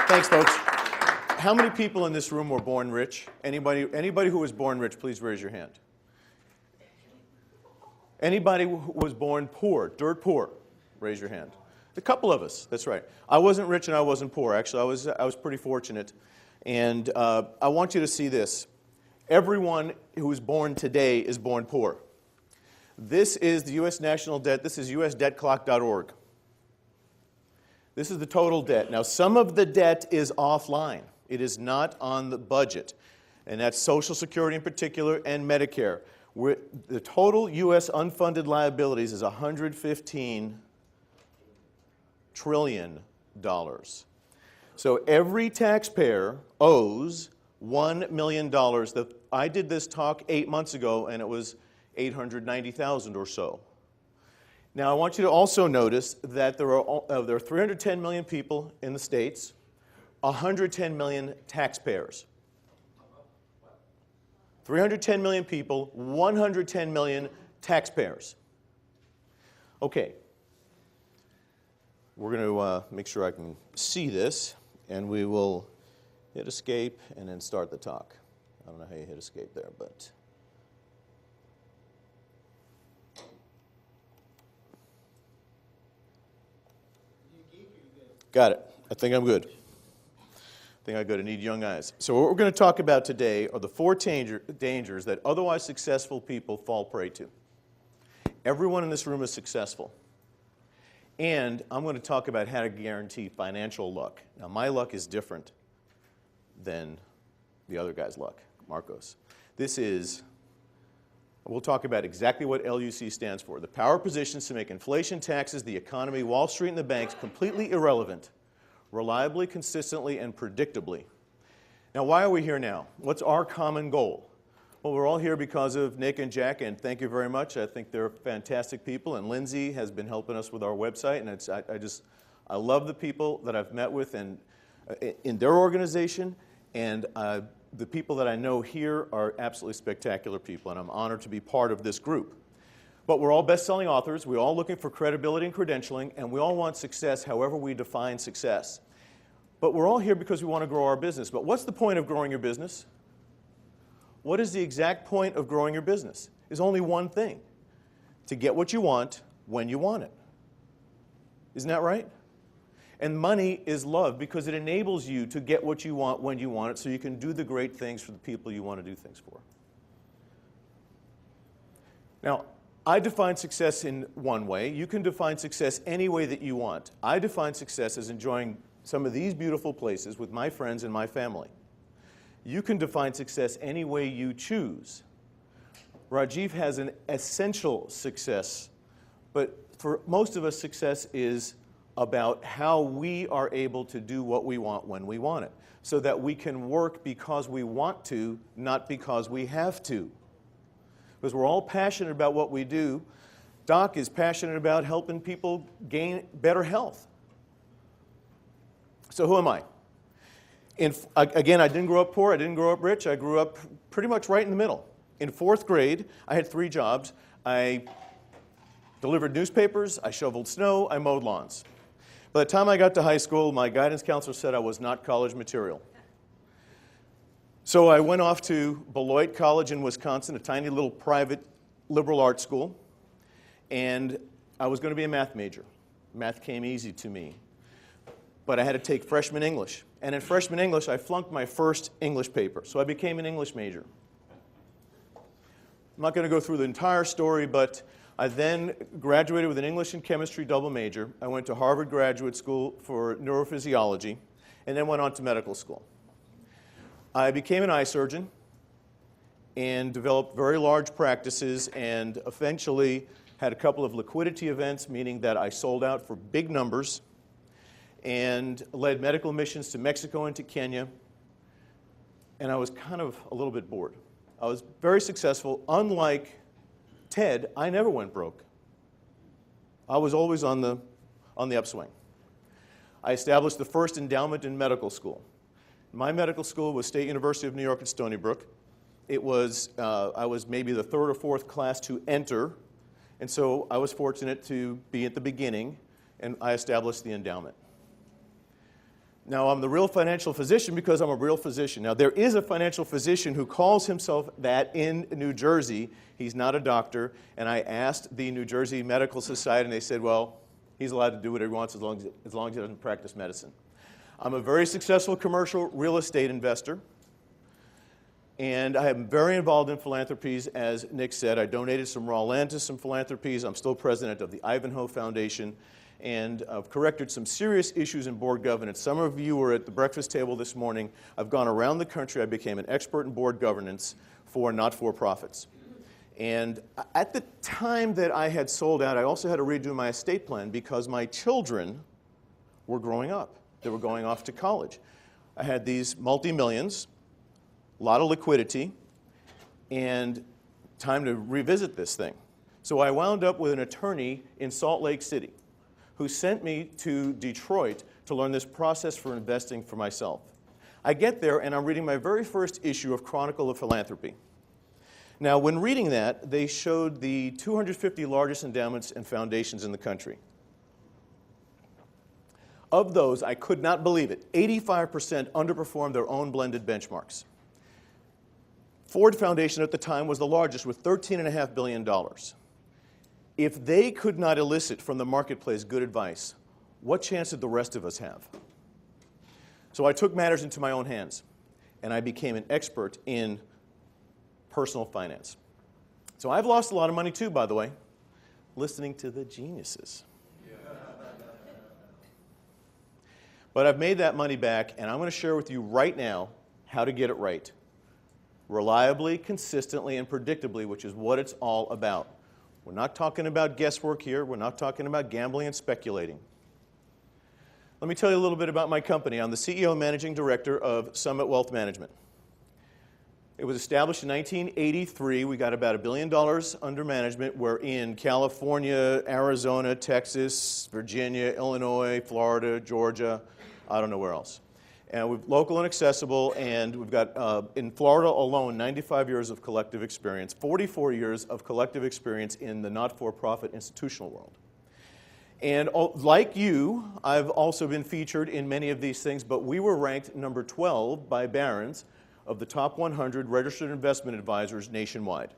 Thanks, folks. How many people in this room were born rich? Anybody who was born rich, please raise your hand. Anybody who was born poor, dirt poor, raise your hand. A couple of us, that's right. I wasn't rich and I wasn't poor. Actually, I was pretty fortunate. And I want you to see this. Everyone who is born today is born poor. This is the U.S. national debt. This is usdebtclock.org. This is the total debt. Now, some of the debt is offline. It is not on the budget. And that's Social Security in particular and Medicare. The total U.S. unfunded liabilities is $115 trillion. So every taxpayer owes $1 million. I did this talk 8 months ago, and it was 890,000 or so. Now, I want you to also notice that there are 310 million people in the States, 110 million taxpayers. 310 million people, 110 million taxpayers. Okay. We're going to make sure I can see this, and we will hit escape and then start the talk. I don't know how you hit escape there, but... Got it. I think I'm good. I need young eyes. So what we're going to talk about today are the four dangers that otherwise successful people fall prey to. Everyone in this room is successful. And I'm going to talk about how to guarantee financial luck. Now, my luck is different than the other guy's luck, Marcos. We'll talk about exactly what LUC stands for. The power positions to make inflation, taxes, the economy, Wall Street, and the banks completely irrelevant, reliably, consistently, and predictably. Now, why are we here now? What's our common goal? Well, we're all here because of Nick and Jack, and thank you very much. I think they're fantastic people, and Lindsay has been helping us with our website, and I love the people that I've met with and in their organization, and the people that I know here are absolutely spectacular people, and I'm honored to be part of this group. But we're all best-selling authors. We're all looking for credibility and credentialing, and we all want success however we define success. But we're all here because we want to grow our business. But what's the point of growing your business? What is the exact point of growing your business? There's only one thing: to get what you want when you want it. Isn't that right? And money is love because it enables you to get what you want when you want it so you can do the great things for the people you want to do things for. Now, I define success in one way. You can define success any way that you want. I define success as enjoying some of these beautiful places with my friends and my family. You can define success any way you choose. Rajiv has an essential success, but for most of us, success is about how we are able to do what we want when we want it, so that we can work because we want to, not because we have to. Because we're all passionate about what we do. Doc is passionate about helping people gain better health. So who am I? Again, I didn't grow up poor, I didn't grow up rich, I grew up pretty much right in the middle. In 4th grade, I had 3 jobs. I delivered newspapers, I shoveled snow, I mowed lawns. By the time I got to high school, my guidance counselor said I was not college material. So I went off to Beloit College in Wisconsin, a tiny little private liberal arts school, and I was going to be a math major. Math came easy to me. But I had to take freshman English. And in freshman English, I flunked my first English paper, so I became an English major. I'm not going to go through the entire story, but I then graduated with an English and chemistry double major. I went to Harvard Graduate School for neurophysiology, and then went on to medical school. I became an eye surgeon and developed very large practices, and eventually had a couple of liquidity events, meaning that I sold out for big numbers, and led medical missions to Mexico and to Kenya, and I was kind of a little bit bored. I was very successful. Unlike Ted, I never went broke. I was always on the upswing. I established the first endowment in medical school. My medical school was State University of New York at Stony Brook. I was maybe the 3rd or 4th class to enter, and so I was fortunate to be at the beginning, and I established the endowment. Now, I'm the real financial physician because I'm a real physician. Now, there is a financial physician who calls himself that in New Jersey. He's not a doctor. And I asked the New Jersey Medical Society, and they said, well, he's allowed to do whatever he wants as long as he doesn't practice medicine. I'm a very successful commercial real estate investor. And I am very involved in philanthropies, as Nick said. I donated some raw land to some philanthropies. I'm still president of the Ivanhoe Foundation. And I've corrected some serious issues in board governance. Some of you were at the breakfast table this morning. I've gone around the country. I became an expert in board governance for not-for-profits. And at the time that I had sold out, I also had to redo my estate plan because my children were growing up. They were going off to college. I had these multi-millions, a lot of liquidity, and time to revisit this thing. So I wound up with an attorney in Salt Lake City who sent me to Detroit to learn this process for investing for myself. I get there, and I'm reading my very first issue of Chronicle of Philanthropy. Now, when reading that, they showed the 250 largest endowments and foundations in the country. Of those, I could not believe it, 85% underperformed their own blended benchmarks. Ford Foundation at the time was the largest with $13.5 billion. If they could not elicit from the marketplace good advice, what chance did the rest of us have? So I took matters into my own hands, and I became an expert in personal finance. So I've lost a lot of money too, by the way, listening to the geniuses. But I've made that money back, and I'm going to share with you right now how to get it right. Reliably, consistently, and predictably, which is what it's all about. We're not talking about guesswork here. We're not talking about gambling and speculating. Let me tell you a little bit about my company. I'm the CEO and Managing Director of Summit Wealth Management. It was established in 1983. We got about $1 billion under management. We're in California, Arizona, Texas, Virginia, Illinois, Florida, Georgia. I don't know where else. And we're local and accessible, and we've got, in Florida alone, 95 years of collective experience, 44 years of collective experience in the not-for-profit institutional world. And like you, I've also been featured in many of these things, but we were ranked number 12 by Barron's of the top 100 registered investment advisors nationwide.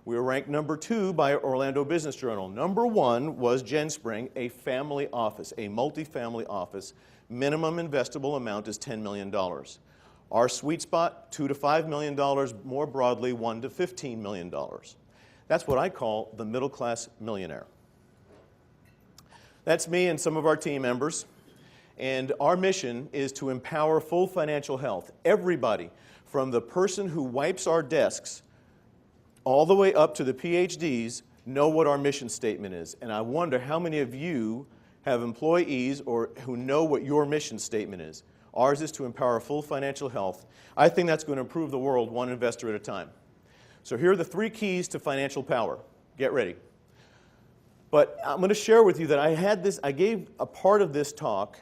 We were ranked number 2 by Orlando Business Journal. Number 1 was GenSpring, a family office, a multifamily office. Minimum investable amount is $10 million. Our sweet spot, $2 to $5 million, more broadly, $1 to $15 million. That's what I call the middle-class millionaire. That's me and some of our team members. And our mission is to empower full financial health. Everybody, from the person who wipes our desks all the way up to the PhDs, know what our mission statement is. And I wonder how many of you have employees or who know what your mission statement is. Ours is to empower full financial health. I think that's going to improve the world one investor at a time. So here are the 3 keys to financial power. Get ready. But I'm going to share with you that I gave a part of this talk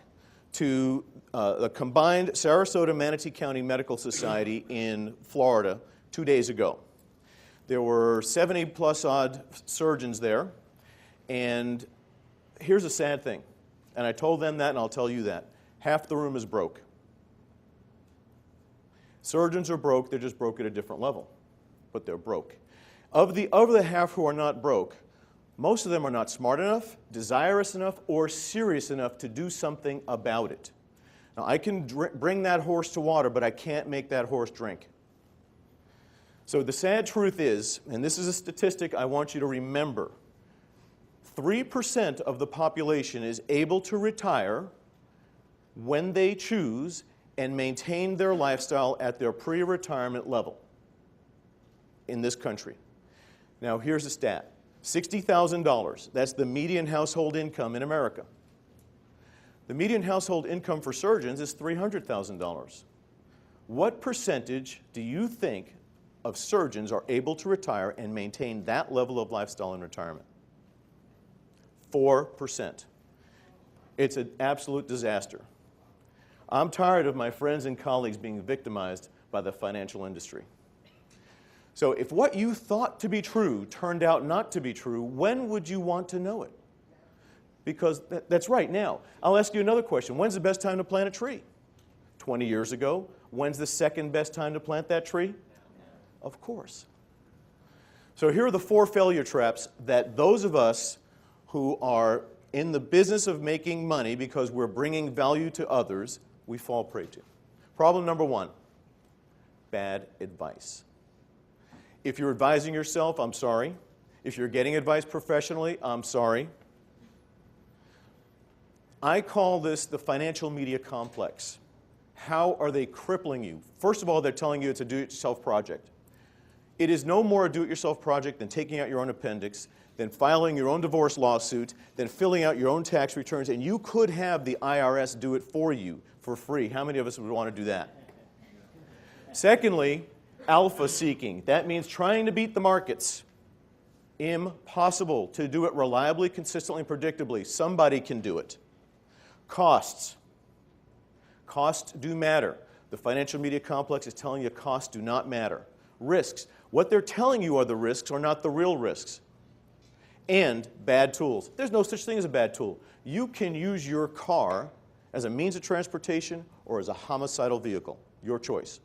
to the combined Sarasota-Manatee County Medical Society in Florida 2 days ago. There were 70+ odd surgeons there, and here's a sad thing, and I told them that, and I'll tell you that. Half the room is broke. Surgeons are broke, they're just broke at a different level, but they're broke. Of the half who are not broke, most of them are not smart enough, desirous enough, or serious enough to do something about it. Now, I can bring that horse to water, but I can't make that horse drink. So the sad truth is, and this is a statistic I want you to remember, 3% of the population is able to retire when they choose and maintain their lifestyle at their pre-retirement level in this country. Now, here's a stat. $60,000, that's the median household income in America. The median household income for surgeons is $300,000. What percentage do you think of surgeons are able to retire and maintain that level of lifestyle in retirement? 4%. It's an absolute disaster. I'm tired of my friends and colleagues being victimized by the financial industry. So if what you thought to be true turned out not to be true, when would you want to know it? Because that's right now. I'll ask you another question. When's the best time to plant a tree? 20 years ago. When's the second best time to plant that tree? Of course. So here are the 4 failure traps that those of us who are in the business of making money because we're bringing value to others, we fall prey to. Problem number 1, bad advice. If you're advising yourself, I'm sorry. If you're getting advice professionally, I'm sorry. I call this the financial media complex. How are they crippling you? First of all, they're telling you it's a do-it-yourself project. It is no more a do-it-yourself project than taking out your own appendix, than filing your own divorce lawsuit, than filling out your own tax returns, and you could have the IRS do it for you for free. How many of us would want to do that? Secondly, alpha seeking. That means trying to beat the markets. Impossible to do it reliably, consistently, and predictably. Somebody can do it. Costs. Costs do matter. The financial media complex is telling you costs do not matter. Risks. What they're telling you are the risks are not the real risks. And bad tools. There's no such thing as a bad tool. You can use your car as a means of transportation or as a homicidal vehicle. Your choice.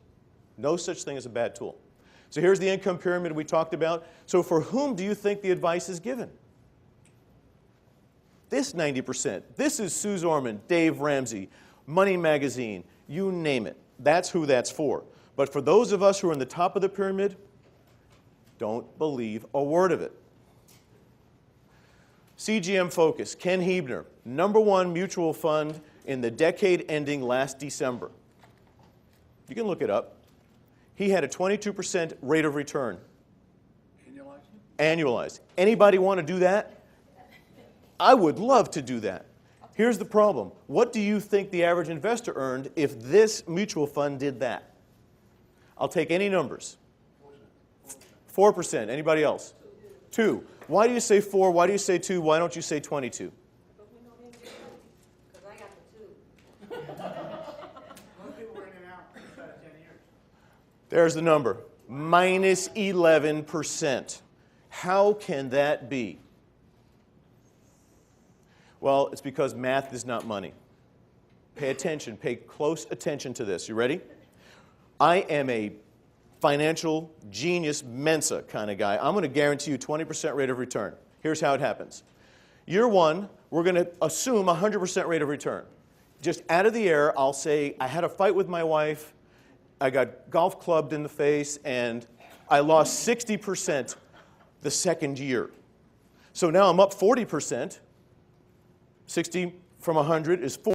No such thing as a bad tool. So here's the income pyramid we talked about. So for whom do you think the advice is given? This 90%. This is Suze Orman, Dave Ramsey, Money Magazine, you name it. That's who that's for. But for those of us who are in the top of the pyramid, don't believe a word of it. CGM Focus, Ken Hebner, #1 mutual fund in the decade ending last December. You can look it up. He had a 22% rate of return. Annualized. Anybody want to do that? I would love to do that. Here's the problem. What do you think the average investor earned if this mutual fund did that? I'll take any numbers. 4%. Anybody else? 2. Why do you say 4? Why do you say 2? Why don't you say 22? Because I got the 2. Most people were in and out inside of 10 years. There's the number. Minus 11%. How can that be? Well, it's because math is not money. Pay attention. Pay close attention to this. You ready? I am a financial genius Mensa kind of guy. I'm going to guarantee you 20% rate of return. Here's how it happens. Year 1, we're going to assume 100% rate of return. Just out of the air, I'll say, I had a fight with my wife, I got golf clubbed in the face, and I lost 60% the second year. So now I'm up 40%. 60 from 100 is 4.